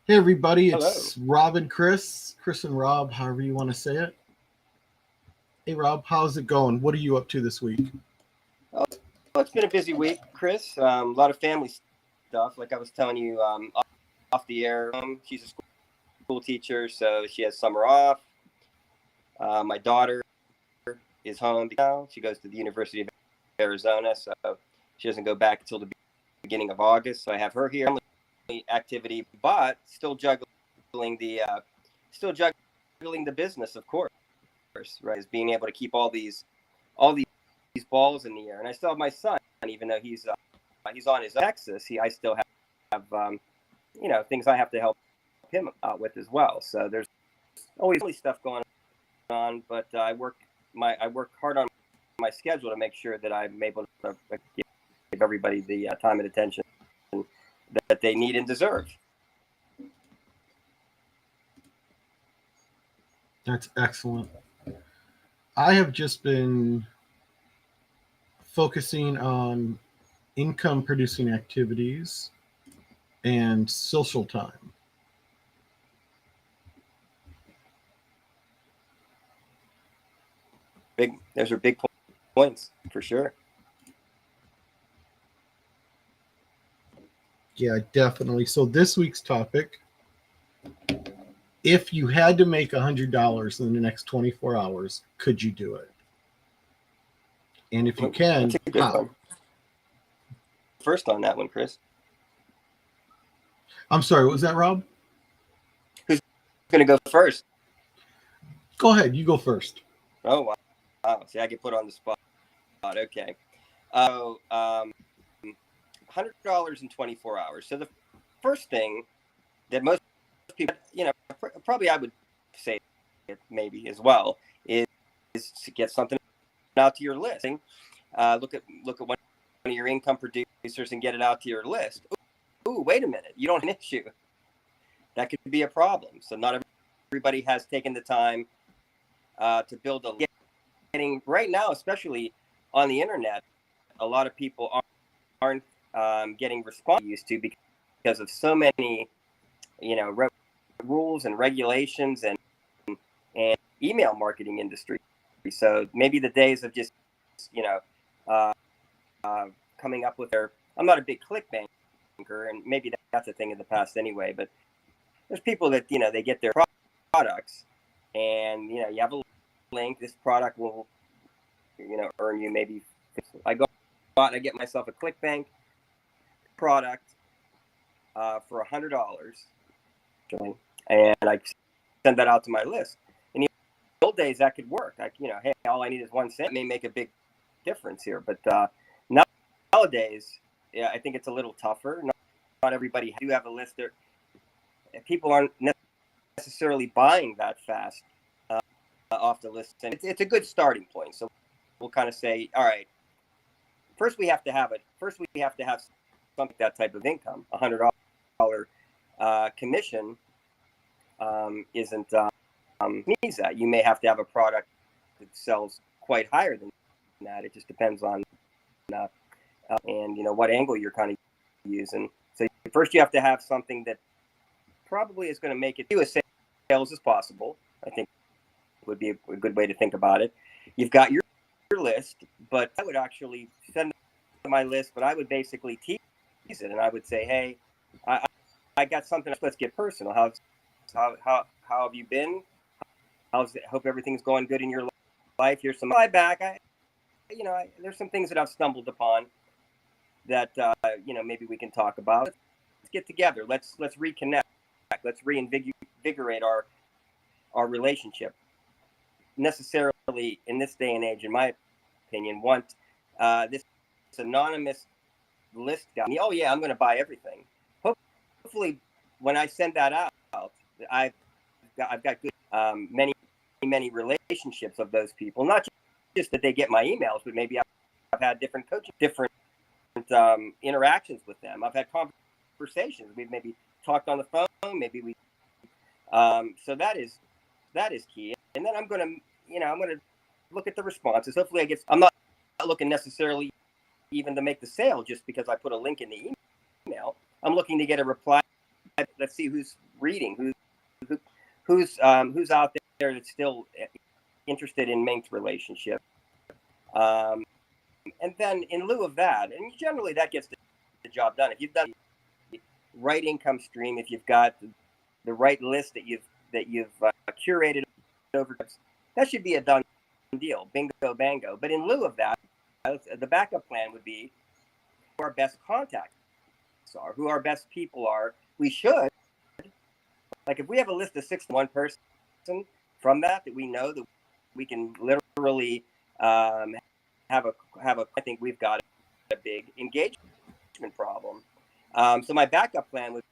Hey everybody, Hello. it's Rob and Chris and Rob, however you want to say it. Hey Rob, how's it going? What are you up to this week? Oh, it's been a busy week, Chris. A lot of family stuff. Like I was telling you off the air. She's a school teacher, so she has summer off. My daughter is home now. She goes to the University of Arizona, so she doesn't go back until the beginning of August. So I have her here. Activity, but the still juggling the business, of course. Right, is being able to keep all these balls in the air. And I still have my son, even though he's on his Texas. I still have things I have to help him out with as well. So there's always stuff going on, but I work hard on my schedule to make sure that I'm able to give everybody the time and attention that they need and deserve. That's excellent. I have just been focusing on income producing activities and social time. Those are big points for sure. Yeah, definitely. So this week's topic, if you had to make $100 in the next 24 hours, could you do it? And if you That's can, a good how? one. First on that one, Chris. I'm sorry, what was that, Rob? Who's going to go first? Go ahead, you go first. Oh, wow. See, I get put on the spot. Okay. $100 in 24 hours. So the first thing that most people, probably I would say it maybe as well, is to get something out to your list. Look at one of your income producers and get it out to your list. Ooh, wait a minute. You don't have an issue. That could be a problem. So not everybody has taken the time to build a getting right now, especially on the internet. A lot of people aren't getting response used to because of so many, rules and regulations and email marketing industry. So maybe the days of just, you know, uh, coming up with their. I'm not a big clickbanker, and maybe that's a thing in the past anyway. But there's people that they get their products, and you have a link. This product will earn you maybe. I go out and I get myself a ClickBank product for $100, and I send that out to my list. In the old days, that could work. Hey, all I need is 1 cent. It may make a big difference here, but nowadays, yeah, I think it's a little tougher. Not everybody do have a list. People aren't necessarily buying that fast off the list, and it's a good starting point. So we'll kind of say, all right, first we have to have it. First we have to have something that type of income. $100 commission isn't means that you may have to have a product that sells quite higher than that. It just depends on and what angle you're kind of using. So first you have to have something that probably is going to make it do as sales as possible. I think would be a good way to think about it. You've got your list, but I would actually send my list, but I would basically tease it, and I would say, hey, I got something. Let's get personal. How have you been? Hope everything's going good in your life. Here's some feedback. There's some things that I've stumbled upon that maybe we can talk about. Let's get together. Let's reconnect. Let's reinvigorate our relationship. Necessarily in this day and age, in my opinion, want this anonymous list guy. Oh yeah, I'm going to buy everything. Hopefully, when I send that out, I've got good many relationships of those people. Not just that they get my emails, but maybe I've had different coaching, different interactions with them. I've had conversations. We've maybe talked on the phone. Maybe we. So that is key. And then I'm going to look at the responses. Hopefully, I'm not looking necessarily even to make the sale just because I put a link in the email. I'm looking to get a reply. Let's see who's reading, who's out there that's still interested in linked relationship. And then in lieu of that, and generally that gets the job done. If you've done the right income stream, if you've got the right list that you've curated over, that should be a done deal. Bingo, bango. But in lieu of that, the backup plan would be who our best contacts are, who our best people are. We should, like, if we have a list of 61 person from that we know that we can literally have a. I think we've got a big engagement problem. So my backup plan would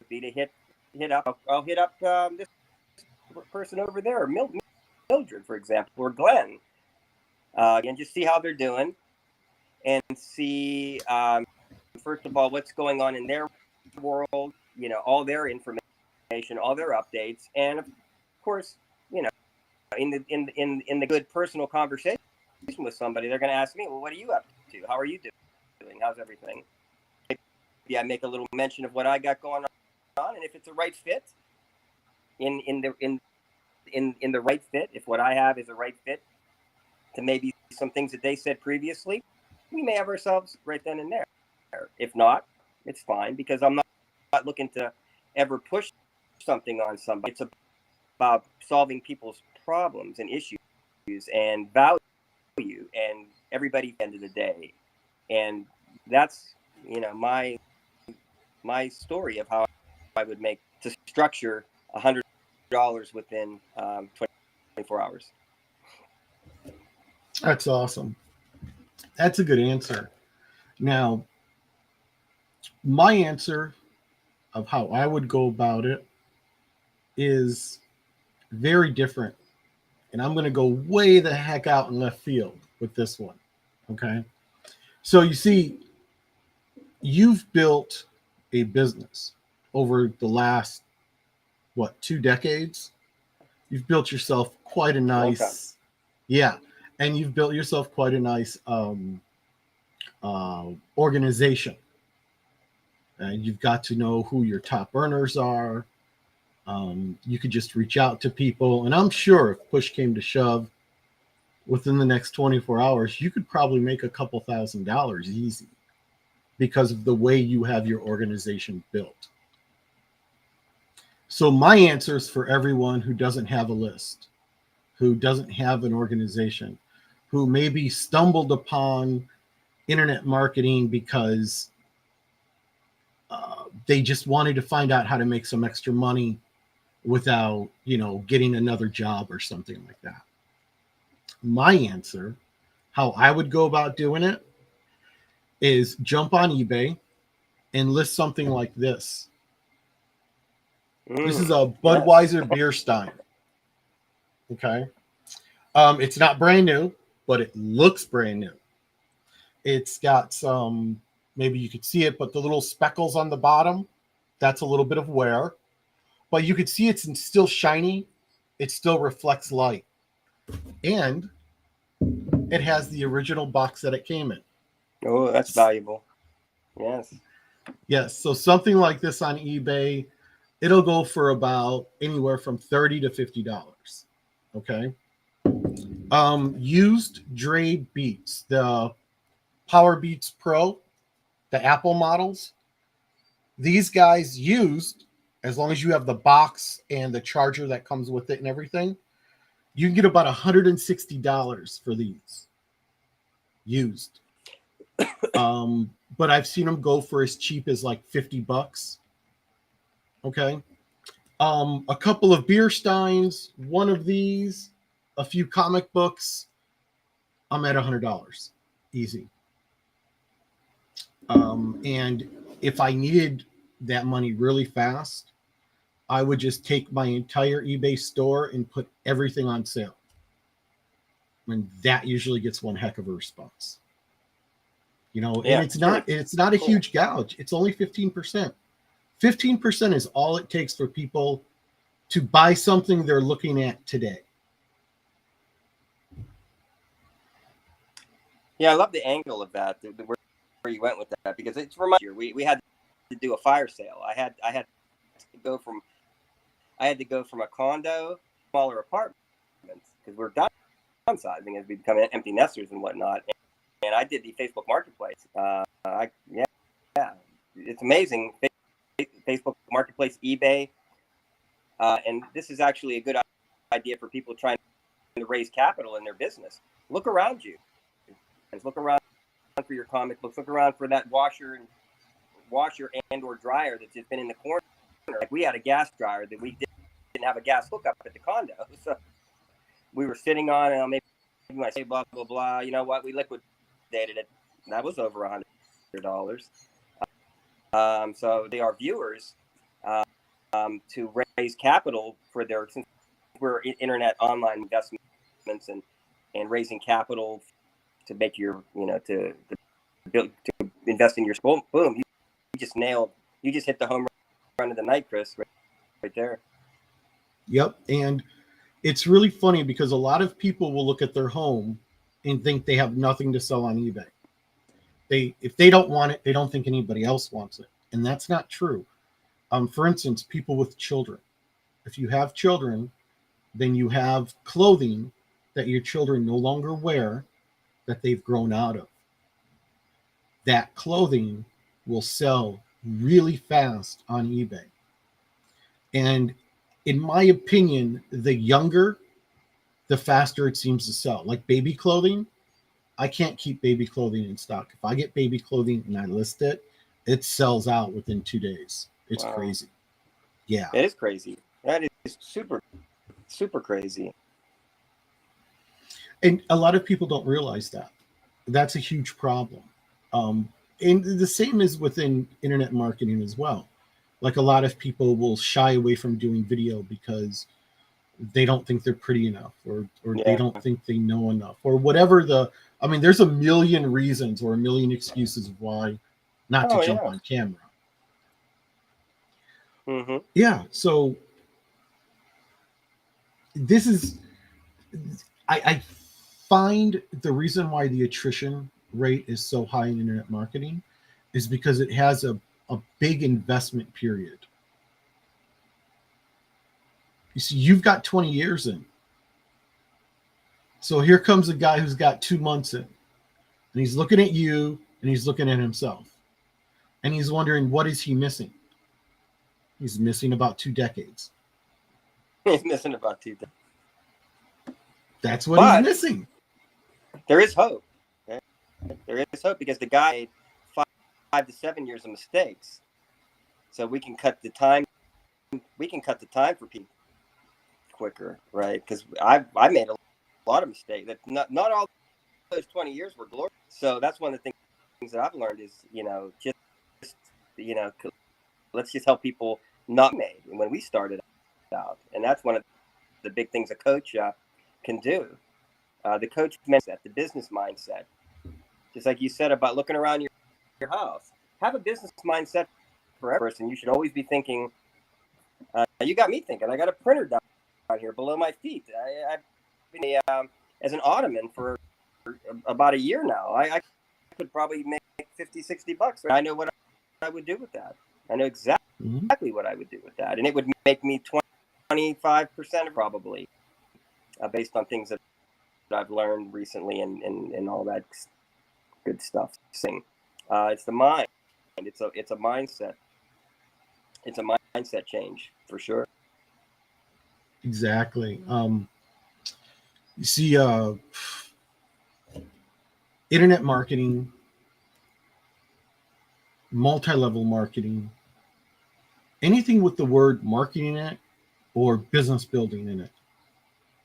be to hit up. I'll hit up this person over there, Mildred, for example, or Glenn, and just see how they're doing, and see first of all what's going on in their world. You know, all their information, all their updates, and of course, you know, in the good personal conversation with somebody, they're going to ask me, well, what are you up to? How are you doing? How's everything? Maybe I make a little mention of what I got going on, and if it's a right fit, in the right fit, if what I have is a right fit to maybe some things that they said previously, we may have ourselves right then and there. If not, it's fine, because I'm not looking to ever push something on somebody. It's about solving people's problems and issues and value and everybody at the end of the day. And that's, you know, my story of how I would make to structure $100 within 24 hours. That's awesome. That's a good answer. Now, my answer of how I would go about it is very different. And I'm going to go way the heck out in left field with this one. Okay. So you see, you've built a business over the last, 2 decades? You've built yourself quite a nice, yeah. And you've built yourself quite a nice organization. And you've got to know who your top earners are. You could just reach out to people. And I'm sure if push came to shove, within the next 24 hours, you could probably make a couple $1,000s easy because of the way you have your organization built. So my answer is for everyone who doesn't have a list, who doesn't have an organization, who maybe stumbled upon internet marketing because they just wanted to find out how to make some extra money without, getting another job or something like that. My answer, how I would go about doing it, is jump on eBay and list something like this. This is a Budweiser beer stein. Okay. It's not brand new, but it looks brand new. It's got some, maybe you could see it, but the little speckles on the bottom, that's a little bit of wear. But you could see it's still shiny. It still reflects light. And it has the original box that it came in. Oh, that's valuable. Yes. Yes. So something like this on eBay, it'll go for about anywhere from $30 to $50. Okay. Used Dre Beats, the Power Beats Pro, the Apple models. These guys used, as long as you have the box and the charger that comes with it and everything, you can get about $160 for these used. But I've seen them go for as cheap as like $50. Okay. A couple of beer steins, one of these, a few comic books. I'm at $100 easy. And if I needed that money really fast, I would just take my entire eBay store and put everything on sale. And that usually gets one heck of a response. And it's not a huge gouge. It's only 15%. 15% is all it takes for people to buy something they're looking at today. Yeah, I love the angle of that, where you went with that, because it's reminds you we had to do a fire sale. I had to go from I had to go from a condo, smaller apartments, because we're downsizing as we become empty nesters and whatnot. And I did the Facebook Marketplace. Yeah, it's amazing. Facebook Marketplace, eBay, and this is actually a good idea for people trying to raise capital in their business. Look around you. Look around for your comic books. Look around for that washer and or dryer that's just been in the corner. Like we had a gas dryer that we didn't have a gas hookup at the condo, so we were sitting on it. Maybe I say blah blah blah. You know what? We liquidated it. That was over $100. So they are viewers to raise capital for their, since we're internet online investments and raising capital to make your, to build, to invest in your school. Boom, you just hit the home run of the night, Chris, right there. Yep. And it's really funny because a lot of people will look at their home and think they have nothing to sell on eBay. If they don't want it, they don't think anybody else wants it. And that's not true. For instance, people with children. If you have children, then you have clothing that your children no longer wear that they've grown out of. That clothing will sell really fast on eBay. And in my opinion, the younger, the faster it seems to sell. Like baby clothing, I can't keep baby clothing in stock. If I get baby clothing and I list it, it sells out within 2 days. It's crazy. Yeah. It is crazy. That is super, super crazy. And a lot of people don't realize that. That's a huge problem. And the same is within internet marketing as well. Like a lot of people will shy away from doing video because they don't think they're pretty enough, or they don't think they know enough, or whatever there's a million reasons or a million excuses of why not to jump on camera. Mm-hmm. Yeah. So this is, I find the reason why the attrition rate is so high in internet marketing is because it has a big investment period. You see, you've got 20 years in. So here comes a guy who's got 2 months in, and he's looking at you and he's looking at himself. And he's wondering, what is he missing? He's missing about 2 decades. He's missing about 2 decades. That's what he's missing. There is hope. There is hope because the guy made 5 to 7 years of mistakes. So we can cut the time. We can cut the time for people quicker, right? Because I made a lot of mistakes. That not all those 20 years were glorious. So that's one of the things that I've learned is, let's just help people not made when we started out. And that's one of the big things a coach can do. The coach mindset, the business mindset. Just like you said about looking around your house. Have a business mindset for every person. You should always be thinking, you got me thinking. I got a printer down here below my feet. I've been as an ottoman for about a year now. I could probably make $50-$60. Right? I know what I would do with that. I know exactly what I would do with that. And it would make me 25% probably based on things that I've learned recently and all that good stuff. It's the mind. It's a mindset. It's a mindset change for sure. Exactly. You see, internet marketing, multi-level marketing, anything with the word marketing in it or business building in it,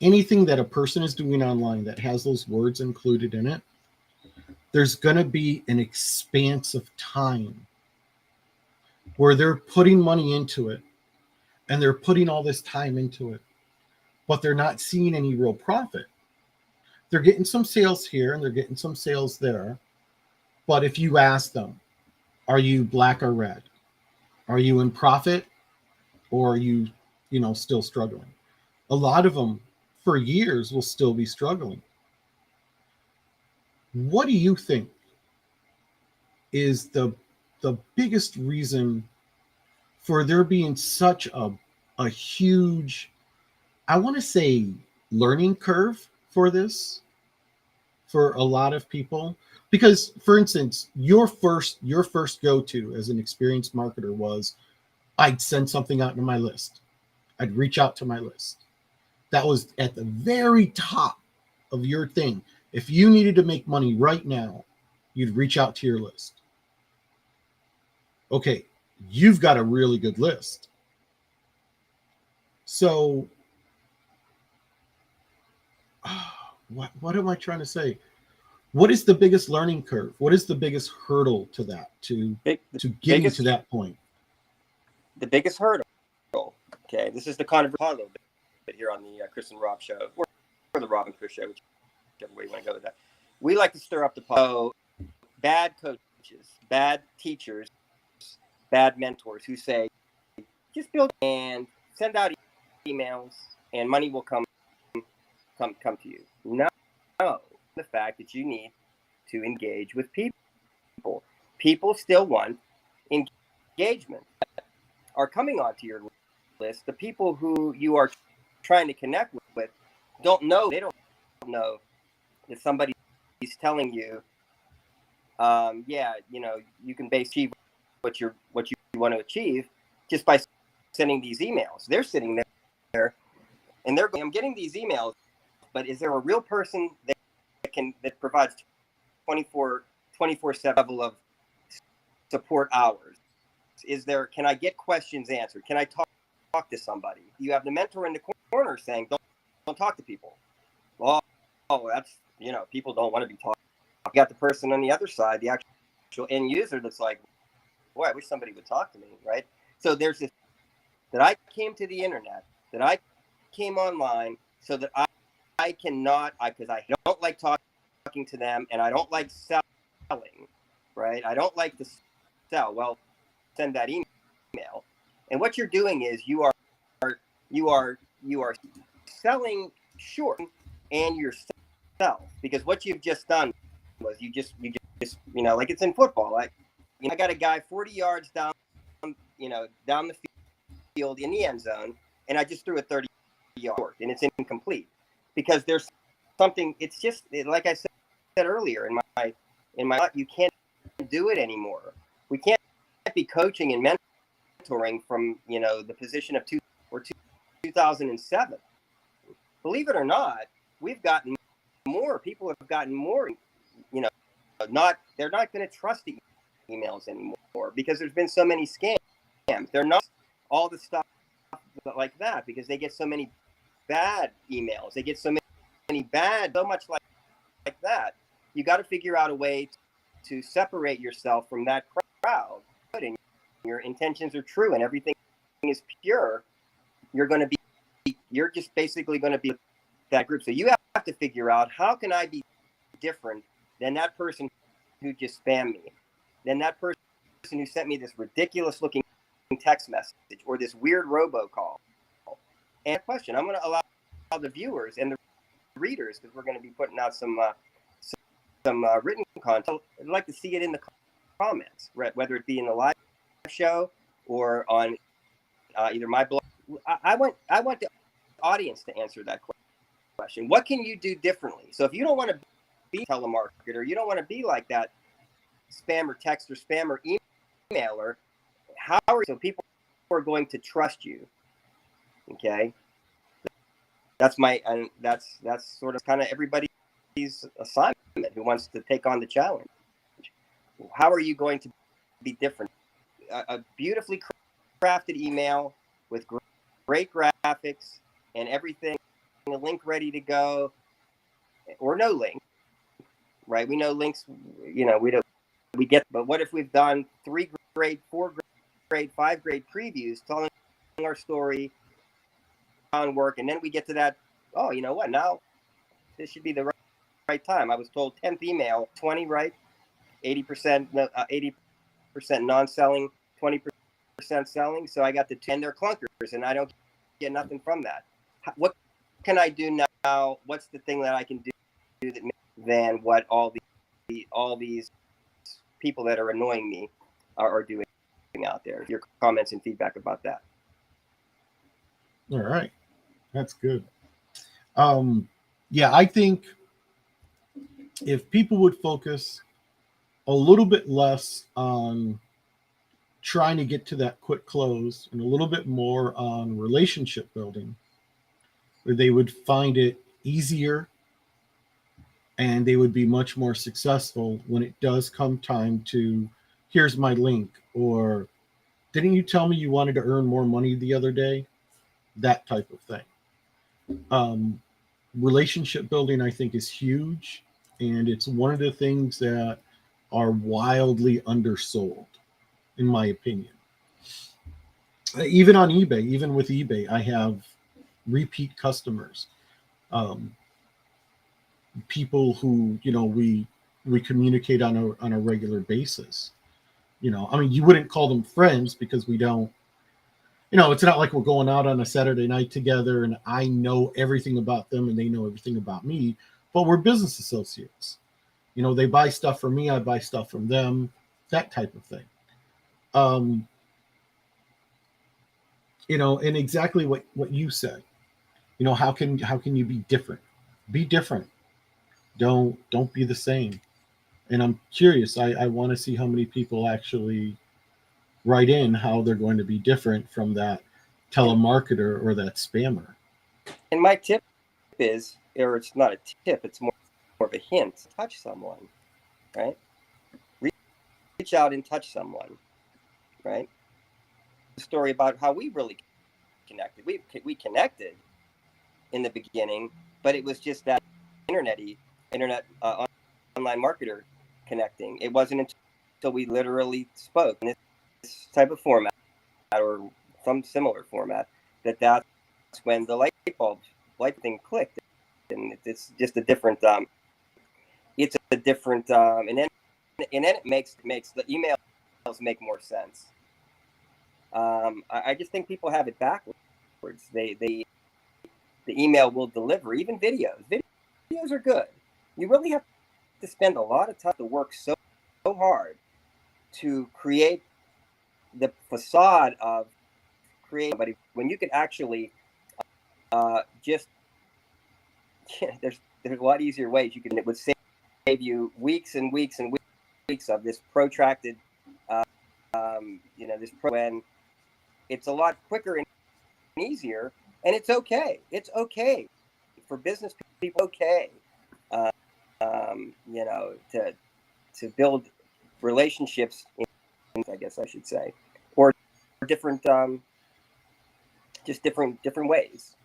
anything that a person is doing online that has those words included in it, there's going to be an expanse of time where they're putting money into it and they're putting all this time into it, but they're not seeing any real profit. They're getting some sales here and they're getting some sales there. But if you ask them, are you black or red? Are you in profit or are you, still struggling? A lot of them for years will still be struggling. What do you think is the biggest reason for there being such a a huge, I want to say, learning curve for this for a lot of people. Because, for instance, your first go-to as an experienced marketer was, I'd send something out to my list. I'd reach out to my list. That was at the very top of your thing. If you needed to make money right now, you'd reach out to your list. Okay, you've got a really good list. So, what am I trying to say? What is the biggest learning curve? What is the biggest hurdle to that, to getting to Biggest that point? the biggest hurdle. Okay, this is the controversy a little bit here on the Chris and Rob show, or the Rob and Chris show, whichever way you want to go with that. We like to stir up the pot. So, bad coaches, bad teachers, bad mentors who say, just build and send out emails, and money will come to you. No, the fact that you need to engage with people. People still want engagement. Are coming onto your list. The people who you are trying to connect with don't know. They don't know that somebody is telling you, yeah, you can achieve what you want to achieve just by sending these emails. They're sitting there and they're going, I'm getting these emails, but is there a real person that provides 24/7 level of support hours? Can I get questions answered? Can I talk to somebody? You have the mentor in the corner saying, don't talk to people. Oh, that's, people don't want to be taught. You got the person on the other side, the actual end user, that's like, boy, I wish somebody would talk to me, right? So there's this, that I came to the internet, that I came online so that I cannot, because I don't like talking to them, and I don't like selling, right? I don't like to sell. Well, send that email. And what you're doing is you are selling short and yourself, because what you've just done was you just like it's in football. I got a guy 40 yards down the field in the end zone, and I just threw a 30-yard and it's incomplete because there's something. It's just like I said earlier in my you can't do it anymore. We can't be coaching and mentoring from the position of 2007. Believe it or not, we've gotten more. People have gotten more. They're not going to trust the emails anymore because there's been so many scams. They're not all the stuff like that because they get so many bad emails. They get so much like that. You got to figure out a way to separate yourself from that crowd. And your intentions are true and everything is pure. You're just basically going to be that group. So you have to figure out, how can I be different than that person who just spammed me, than that person who sent me this ridiculous looking text message or this weird robocall. And question, I'm going to allow the viewers and the readers, because we're going to be putting out some written content. I'd like to see it in the comments, whether it be in the live show or on either my blog. I want the audience to answer that question. What can you do differently? So if you don't want to be a telemarketer, you don't want to be like that spammer text or spammer emailer, so people are going to trust you? Okay, that's sort of kind of everybody's assignment who wants to take on the challenge. How are you going to be different? A beautifully crafted email with great graphics and everything, a link ready to go, or no link, right? We know links, we get, but what if we've done 3 grade, 4 grade, 5 grade previews telling our story on work, and then we get to that, oh, you know what, now this should be the right time. I was told 10th email, 20, right? 80% non-selling, 20% selling. So I got the 10, they're clunkers, and I don't get nothing from that. What can I do now? What's the thing that I can do that than what all these people that are annoying me are doing out there? Your comments and feedback about that. All right, that's good. Um, yeah, I think if people would focus a little bit less on trying to get to that quick close and a little bit more on relationship building, where they would find it easier and they would be much more successful when it does come time to, here's my link, or didn't you tell me you wanted to earn more money the other day? That type of thing. Um, Relationship building, I think, is huge, and it's one of the things that are wildly undersold, in my opinion. Even on eBay, even with eBay, I have repeat customers, um, people who we communicate on a regular basis. I mean, you wouldn't call them friends because we don't. It's not like we're going out on a Saturday night together and I know everything about them and they know everything about me, but we're business associates. They buy stuff from me, I buy stuff from them, that type of thing. Um, and exactly what you said. How can you be different? Be different. Don't be the same. And I'm curious. I want to see how many people actually write in how they're going to be different from that And telemarketer or that spammer. and my tip is, or it's not a tip, it's more of a hint. Touch someone, right? Reach out and touch someone, right? The story about how we really connected. We connected in the beginning, but it was just that internet online marketer connecting. It wasn't until we literally spoke in this type of format or some similar format that's when the light thing clicked, and it's just a different it's a different and then it makes the emails make more sense. I just think people have it backwards. They the email will deliver even videos. Videos are good. You really have to spend a lot of time to work so hard to create the facade of creating somebody when you could actually just there's a lot easier ways you can. It would save you weeks and weeks and weeks of this protracted uh, this when it's a lot quicker and easier, and it's okay for business people, okay, uh, to build relationships I guess I should say, or different just different ways.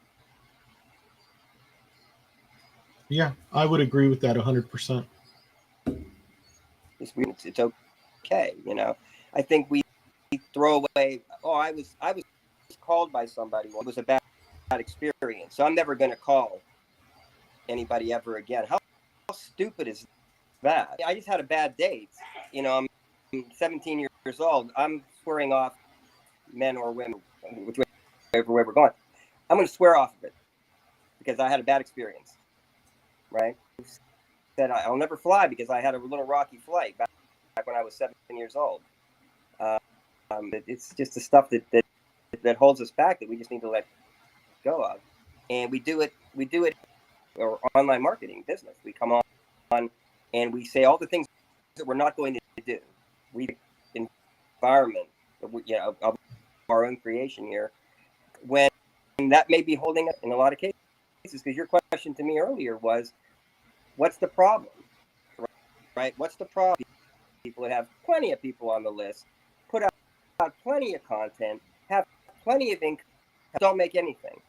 Yeah, I would agree with that 100%. It's okay. I think we throw away. Oh, I was called by somebody. Well, it was a bad experience, so I'm never going to call anybody ever again. How stupid is that? I just had a bad date. I'm 17 years old. I'm swearing off men or women, whichever way we're going. I'm going to swear off of it because I had a bad experience. Right? Said I'll never fly because I had a little rocky flight back when I was 17 years old. It's just the stuff that holds us back that we just need to let go of, and we do it or online marketing business. We come on and we say all the things that we're not going to do. We environment of our own creation here when that may be holding us in a lot of cases. Because your question to me earlier was, what's the problem? Right? What's the problem? People that have plenty of people on the list, put out plenty of content, have plenty of income, don't make anything.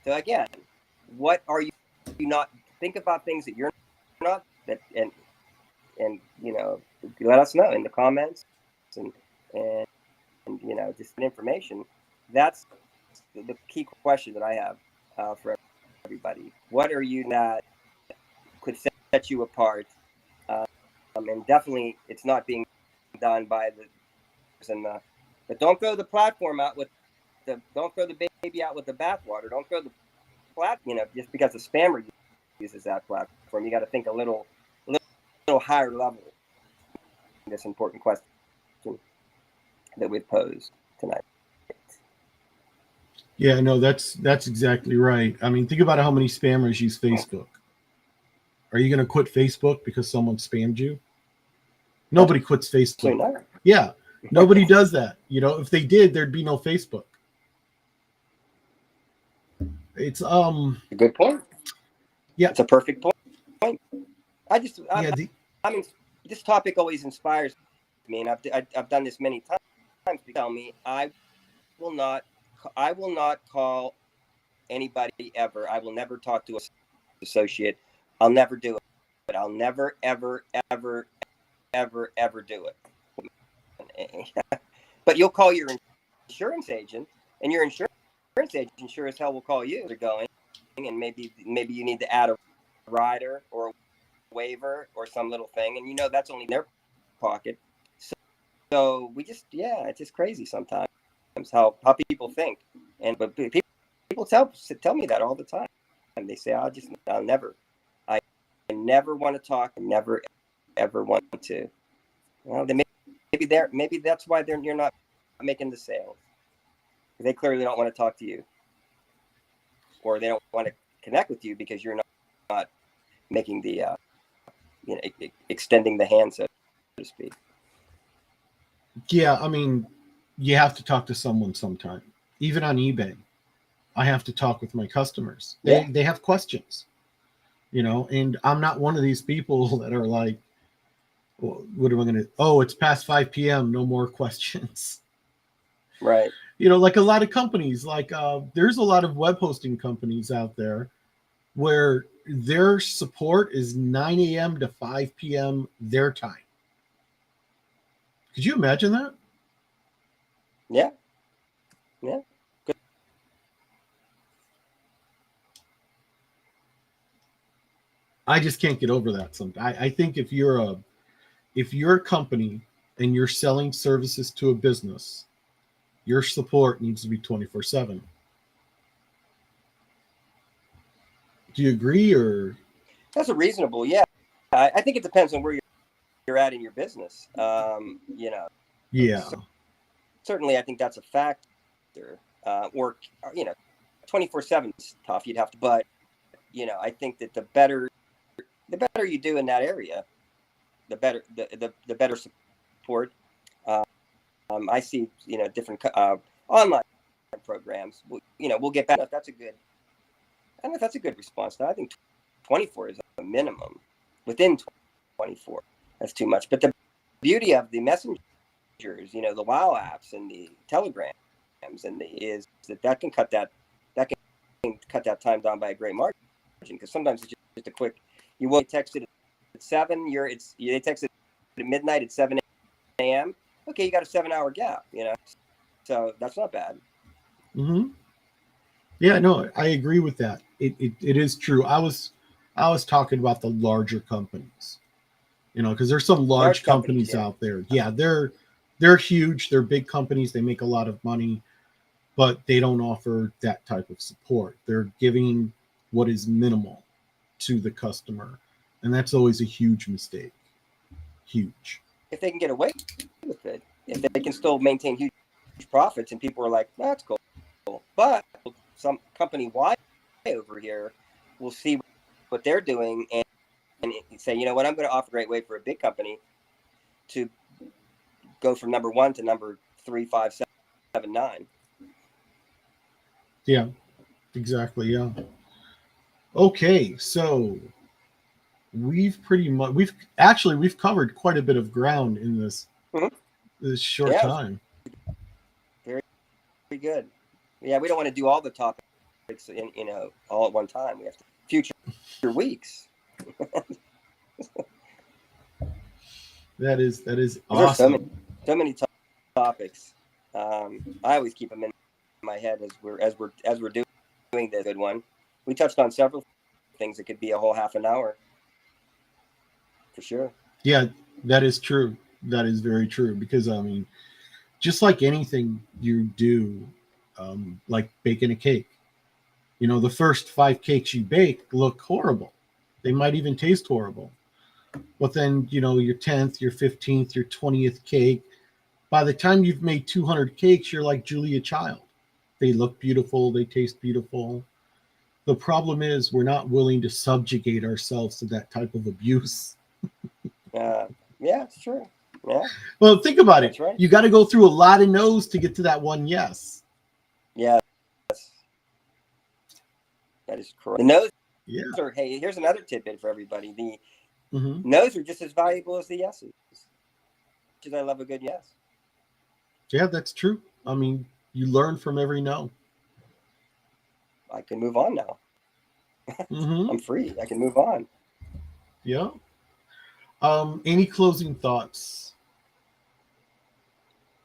So again, what are you not think about things that you're not that and let us know in the comments and and just information. That's the key question that I have for everybody. What are you that could set you apart? And definitely, it's not being done by the and the. But don't throw the platform out with don't throw the baby out with the bathwater. Don't throw the just because a spammer uses that platform. You got to think a little higher level. This important question that we've posed tonight. Yeah, no, that's exactly right. I mean, think about how many spammers use Facebook. Are you going to quit Facebook because someone spammed you? Nobody quits Facebook. Absolutely not. Yeah, nobody does that. You know, if they did, there'd be no Facebook. It's A good point. yeah, It's a perfect point. yeah, the, I mean, this topic always inspires me, and I've done this many times. Tell me, will not, I will not call anybody ever. I will never talk to an associate. I'll never do it. But I'll never, ever, ever, ever, ever do it. But you'll call your insurance agent, and your insurance agent sure as hell will call you. They're going, and maybe you need to add a rider or a waiver or some little thing, and that's only in their pocket. So we just, it's just crazy sometimes how people think, but people tell me that all the time. And they say, I'll never, I never want to talk, never ever want to. Well, maybe that's why you're not making the sales. They clearly don't want to talk to you, or they don't want to connect with you because you're not making the extending the hand, so to speak. yeah. I mean, you have to talk to someone sometime. Even on eBay, I have to talk with my customers. Yeah. They have questions, you know, and I'm not one of these people that are like, well, what am I going to? Oh, it's past 5 p.m. No more questions. Right. You know, like a lot of companies, like there's a lot of web hosting companies out there where their support is 9 a.m. to 5 p.m. their time. Could you imagine that? Yeah. Yeah. Good. I just can't get over that. I think if you're a company and you're selling services to a business, your support needs to be 24/7. Do you agree or? That's a reasonable. Yeah. I think it depends on where you're at in your business. Yeah. Certainly, I think that's a factor. Or 24/7 is tough. You'd have to, but I think that the better you do in that area, the better the better support. I see different online programs. We'll get back. That's a good. I don't know if that's a good response. I think 24 is a minimum. Within 24, that's too much. But the beauty of the messengers, the WoW apps and the Telegrams, is that can cut that time down by a great margin, because sometimes it's just a quick. You will text it at 7. They text it at midnight at 7 a.m. Okay, you got a 7-hour gap. So that's not bad. Mm-hmm. Yeah, no, I agree with that. It is true. I was talking about the larger companies, because there's some large companies Yeah. out there. Yeah, they're huge. They're big companies. They make a lot of money, but they don't offer that type of support. They're giving what is minimal to the customer, and that's always a huge mistake. Huge. If they can get away with it, if they can still maintain huge profits, and people are like, that's cool. But some company Y over here will see what they're doing and say, you know what, I'm going to offer a great way for a big company to go from number 1 to number 3, 5, 7, 9. Yeah, exactly. Yeah. Okay, so we've covered quite a bit of ground in this short Yeah, time. very, very good. Yeah, we don't want to do all the topics all at one time. We have to future weeks. That is There's awesome. so many topics. I always keep them in my head as we're doing this good one. We touched on several things that could be a whole half an hour for sure. Yeah, that is true. That is very true, because I mean, just like anything you do, like baking a cake, the first 5 cakes you bake look horrible. They might even taste horrible. But then, your 10th, your 15th, your 20th cake, by the time you've made 200 cakes, you're like Julia Child. They look beautiful. They taste beautiful. The problem is we're not willing to subjugate ourselves to that type of abuse. Yeah, it's true. Yeah, Well, think about it. that's right. You got to go through a lot of no's to get to that one yes. Yeah, that is correct. The no's Yeah. are, hey, here's another tidbit for everybody. The Mm-hmm. no's are just as valuable as the yeses. Because I love a good yes. Yeah, that's true. I mean, you learn from every no. I can move on now. Mm-hmm. I'm free. I can move on. Yeah. Any closing thoughts?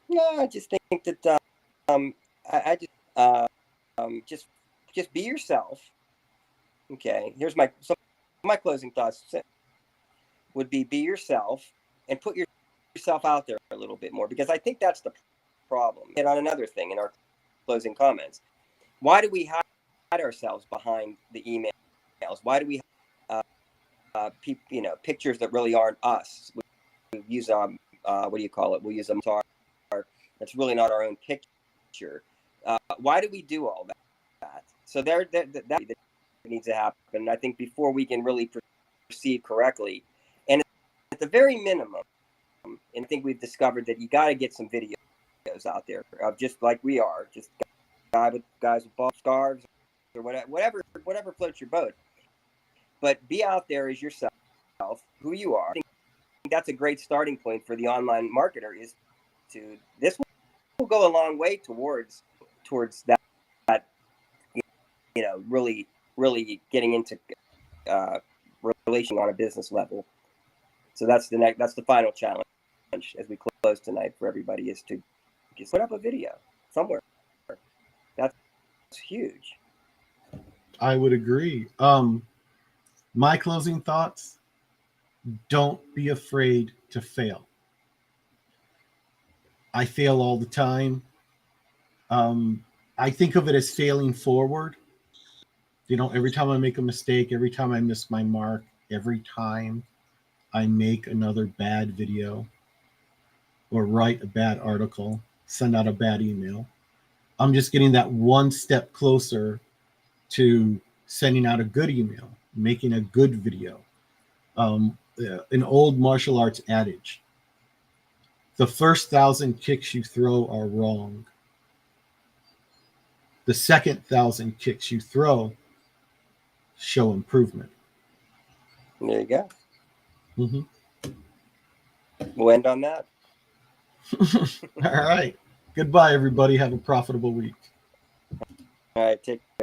No, I just think that I just be yourself. Okay. Here's my closing thoughts would be yourself and put yourself out there a little bit more, because I think that's the problem. And on another thing in our closing comments, why do we hide ourselves behind the emails? Why do we pictures that really aren't us? We use what do you call it? We'll use a avatar that's really not our own picture. Why do we do all that? So that needs to happen. And I think before we can really proceed correctly, and at the very minimum, and I think we've discovered that you got to get some videos out there of just like we are, just guys with ball scarves or whatever floats your boat. But be out there as yourself, who you are. I think that's a great starting point for the online marketer. Is to this will go a long way towards that really getting into relation on a business level. So that's the final challenge as we close tonight for everybody, is to just put up a video somewhere. That's huge. I would agree. My closing thoughts: don't be afraid to fail. I fail all the time. I think of it as failing forward. Every time I make a mistake, every time I miss my mark, every time I make another bad video or write a bad article, send out a bad email, I'm just getting that one step closer to sending out a good email, making a good video. An old martial arts adage: the first 1,000 kicks you throw are wrong. The second 1,000 kicks you throw show improvement. There you go. Mm-hmm. We'll end on that. All right. Goodbye, everybody. Have a profitable week. All right. Take